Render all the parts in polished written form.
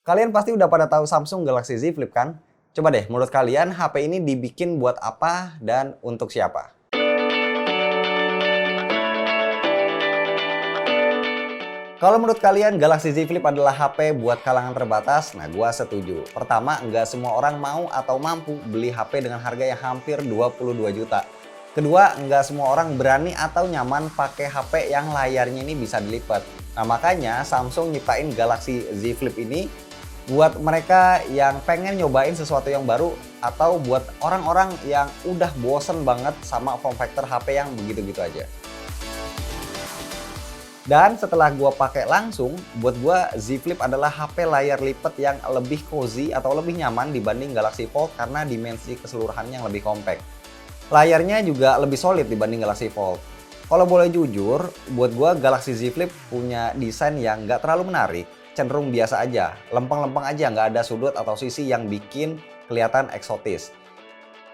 Kalian pasti udah pada tahu Samsung Galaxy Z Flip kan? Coba deh, menurut kalian HP ini dibikin buat apa dan untuk siapa? Kalau menurut kalian Galaxy Z Flip adalah HP buat kalangan terbatas, nah gua setuju. Pertama, nggak semua orang mau atau mampu beli HP dengan harga yang hampir 22 juta. Kedua, nggak semua orang berani atau nyaman pakai HP yang layarnya ini bisa dilipat. Nah makanya Samsung nyiptain Galaxy Z Flip ini buat mereka yang pengen nyobain sesuatu yang baru atau buat orang-orang yang udah bosen banget sama form factor HP yang begitu-gitu aja. Dan setelah gua pakai langsung, buat gua Z Flip adalah HP layar lipat yang lebih cozy atau lebih nyaman dibanding Galaxy Fold karena dimensi keseluruhannya yang lebih compact. Layarnya juga lebih solid dibanding Galaxy Fold. Kalau boleh jujur, buat gua Galaxy Z Flip punya desain yang nggak terlalu menarik, cenderung biasa aja, lempeng-lempeng aja, nggak ada sudut atau sisi yang bikin kelihatan eksotis.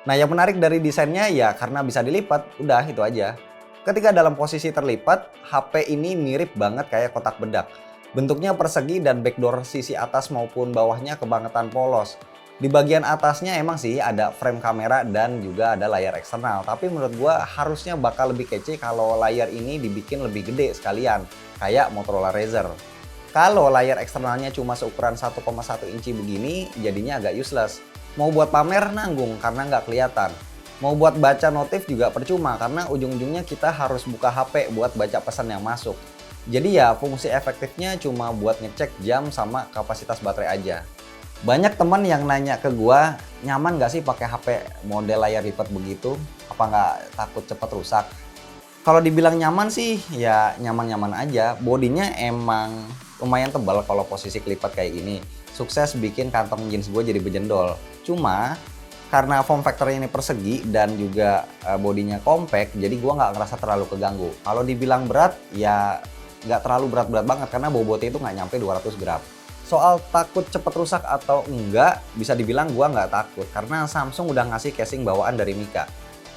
Nah yang menarik dari desainnya ya karena bisa dilipat, udah itu aja. Ketika dalam posisi terlipat, HP ini mirip banget kayak kotak bedak. Bentuknya persegi dan backdoor sisi atas maupun bawahnya kebangetan polos. Di bagian atasnya emang sih ada frame kamera dan juga ada layar eksternal. Tapi menurut gua harusnya bakal lebih kece kalau layar ini dibikin lebih gede sekalian. Kayak Motorola Razr. Kalau layar eksternalnya cuma seukuran 1,1 inci begini, jadinya agak useless. Mau buat pamer nanggung karena nggak kelihatan. Mau buat baca notif juga percuma karena ujung-ujungnya kita harus buka HP buat baca pesan yang masuk. Jadi ya fungsi efektifnya cuma buat ngecek jam sama kapasitas baterai aja. Banyak teman yang nanya ke gua, nyaman gak sih pakai HP model layar lipat begitu? Apa nggak takut cepet rusak? Kalau dibilang nyaman sih ya nyaman-nyaman aja. Bodinya emang lumayan tebal kalau posisi kelipat kayak gini. Sukses bikin kantong jeans gue jadi bejendol. Cuma karena form factor ini persegi dan juga bodinya compact, jadi gua nggak ngerasa terlalu keganggu. Kalau dibilang berat, ya nggak terlalu berat-berat banget karena bobotnya itu nggak nyampe 200 gram. Soal takut cepet rusak atau enggak, bisa dibilang gua nggak takut karena Samsung udah ngasih casing bawaan dari Mika.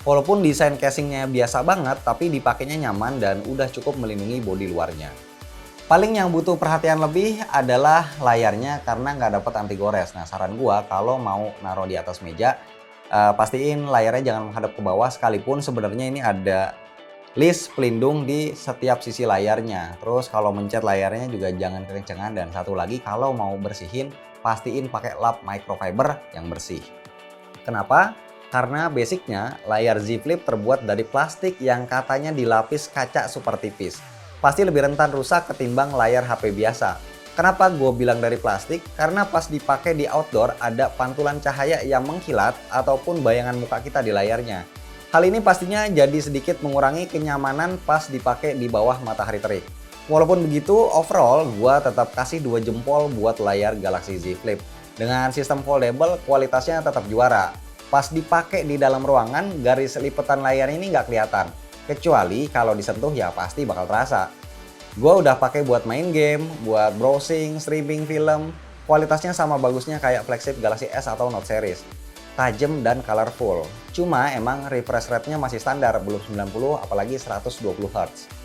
Walaupun desain casingnya biasa banget, tapi dipakainya nyaman dan udah cukup melindungi bodi luarnya. Paling yang butuh perhatian lebih adalah layarnya karena nggak dapat anti gores. Nah saran gua kalau mau naruh di atas meja, pastiin layarnya jangan menghadap ke bawah sekalipun sebenarnya ini ada list pelindung di setiap sisi layarnya. Terus kalau mencet layarnya juga jangan kekencengan dan satu lagi kalau mau bersihin pastiin pakai lap microfiber yang bersih. Kenapa? Karena basicnya layar Z Flip terbuat dari plastik yang katanya dilapis kaca super tipis. Pasti lebih rentan rusak ketimbang layar HP biasa. Kenapa gue bilang dari plastik? Karena pas dipakai di outdoor ada pantulan cahaya yang mengkilat ataupun bayangan muka kita di layarnya. Hal ini pastinya jadi sedikit mengurangi kenyamanan pas dipakai di bawah matahari terik. Walaupun begitu, overall gue tetap kasih 2 jempol buat layar Galaxy Z Flip. Dengan sistem foldable, kualitasnya tetap juara. Pas dipakai di dalam ruangan, garis lipatan layar ini nggak kelihatan. Kecuali kalau disentuh ya pasti bakal terasa. Gue udah pakai buat main game, buat browsing, streaming film. Kualitasnya sama bagusnya kayak flagship Galaxy S atau Note series. Tajam dan colorful. Cuma emang refresh rate-nya masih standar, belum 90 apalagi 120 Hz.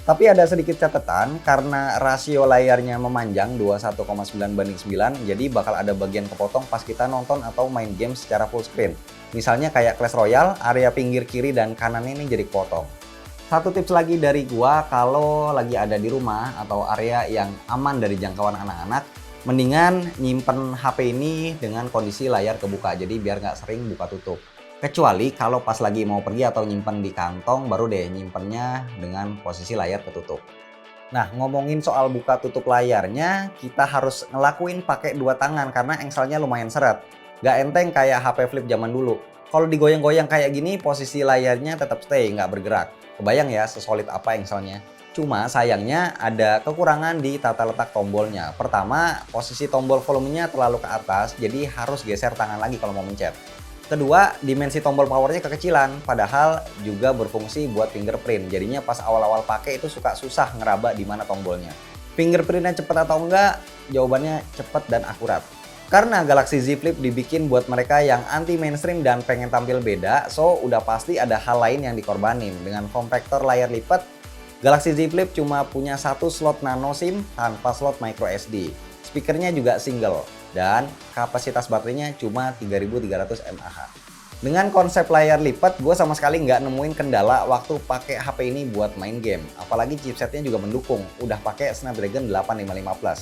Tapi ada sedikit catatan karena rasio layarnya memanjang 21,9:9, jadi bakal ada bagian kepotong pas kita nonton atau main game secara full screen. Misalnya kayak Clash Royale, area pinggir kiri dan kanan ini jadi kepotong. Satu tips lagi dari gua kalau lagi ada di rumah atau area yang aman dari jangkauan anak-anak, mendingan nyimpen HP ini dengan kondisi layar kebuka, jadi biar nggak sering buka tutup. Kecuali kalau pas lagi mau pergi atau nyimpen di kantong, baru deh nyimpennya dengan posisi layar ketutup. Nah ngomongin soal buka tutup layarnya, kita harus ngelakuin pakai 2 tangan karena engselnya lumayan seret. Gak enteng kayak HP Flip zaman dulu. Kalau digoyang-goyang kayak gini, posisi layarnya tetap stay, nggak bergerak. Kebayang ya sesolid apa engselnya. Cuma sayangnya ada kekurangan di tata letak tombolnya. Pertama, posisi tombol volumenya terlalu ke atas, jadi harus geser tangan lagi kalau mau mencet. Kedua, dimensi tombol powernya kekecilan, padahal juga berfungsi buat fingerprint. Jadinya pas awal-awal pakai itu suka susah ngeraba di mana tombolnya. Fingerprintnya cepet atau enggak? Jawabannya cepet dan akurat. Karena Galaxy Z Flip dibikin buat mereka yang anti mainstream dan pengen tampil beda, so udah pasti ada hal lain yang dikorbanin. Dengan form factor layar lipat, Galaxy Z Flip cuma punya 1 slot nano SIM tanpa slot micro SD. speakernya juga single, dan kapasitas baterainya cuma 3300 mAh. Dengan konsep layar lipat, gue sama sekali nggak nemuin kendala waktu pakai HP ini buat main game. Apalagi chipsetnya juga mendukung, udah pakai Snapdragon 855 Plus.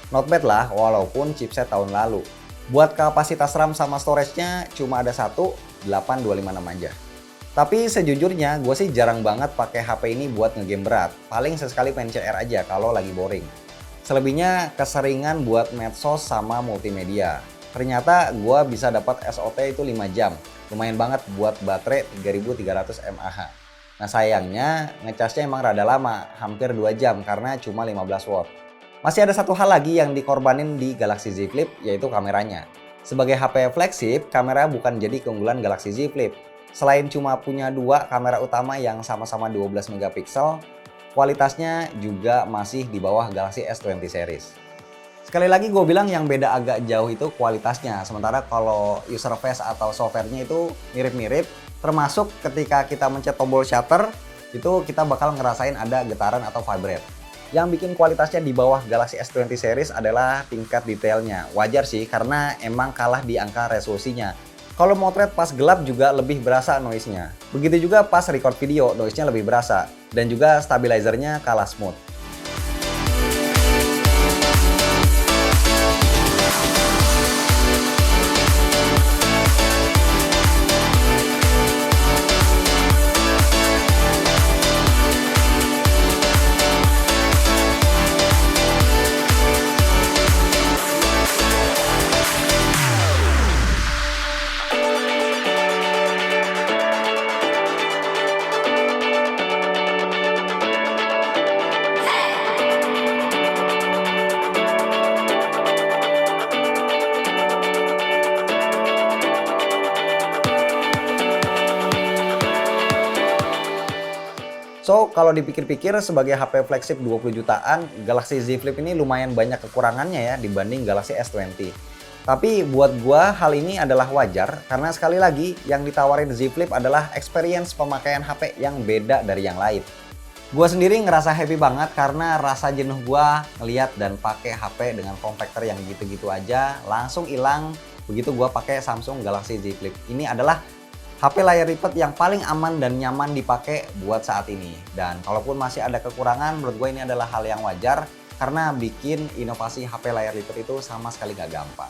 Not bad lah, walaupun chipset tahun lalu. Buat kapasitas RAM sama storage-nya cuma ada satu, 8256 aja. Tapi sejujurnya gue sih jarang banget pakai HP ini buat ngegame berat. Paling sesekali main CR aja kalau lagi boring. Selebihnya keseringan buat medsos sama multimedia. Ternyata gue bisa dapat SOT itu 5 jam. Lumayan banget buat baterai 3300 mAh. Nah sayangnya ngecasnya emang rada lama, hampir 2 jam karena cuma 15 watt. Masih ada satu hal lagi yang dikorbanin di Galaxy Z Flip, yaitu kameranya. Sebagai HP flagship, kamera bukan jadi keunggulan Galaxy Z Flip. Selain cuma punya dua kamera utama yang sama-sama 12 megapiksel, kualitasnya juga masih di bawah Galaxy S20 series. Sekali lagi gue bilang yang beda agak jauh itu kualitasnya, sementara kalau user face atau softwarenya itu mirip-mirip, termasuk ketika kita mencet tombol shutter, itu kita bakal ngerasain ada getaran atau vibrate. Yang bikin kualitasnya di bawah Galaxy S20 series adalah tingkat detailnya. Wajar sih karena emang kalah di angka resolusinya. Kalau motret pas gelap juga lebih berasa noise-nya. Begitu juga pas record video, noise-nya lebih berasa. Dan juga stabilizernya kalah smooth. So, kalau dipikir-pikir sebagai HP flagship 20 jutaan, Galaxy Z Flip ini lumayan banyak kekurangannya ya dibanding Galaxy S20. Tapi buat gua hal ini adalah wajar karena sekali lagi yang ditawarin Z Flip adalah experience pemakaian HP yang beda dari yang lain. Gua sendiri ngerasa happy banget karena rasa jenuh gua ngeliat dan pakai HP dengan form factor yang gitu-gitu aja langsung hilang begitu gua pakai Samsung Galaxy Z Flip. Ini adalah HP layar lipat yang paling aman dan nyaman dipakai buat saat ini. Dan kalaupun masih ada kekurangan, menurut gue ini adalah hal yang wajar karena bikin inovasi HP layar lipat itu sama sekali gak gampang.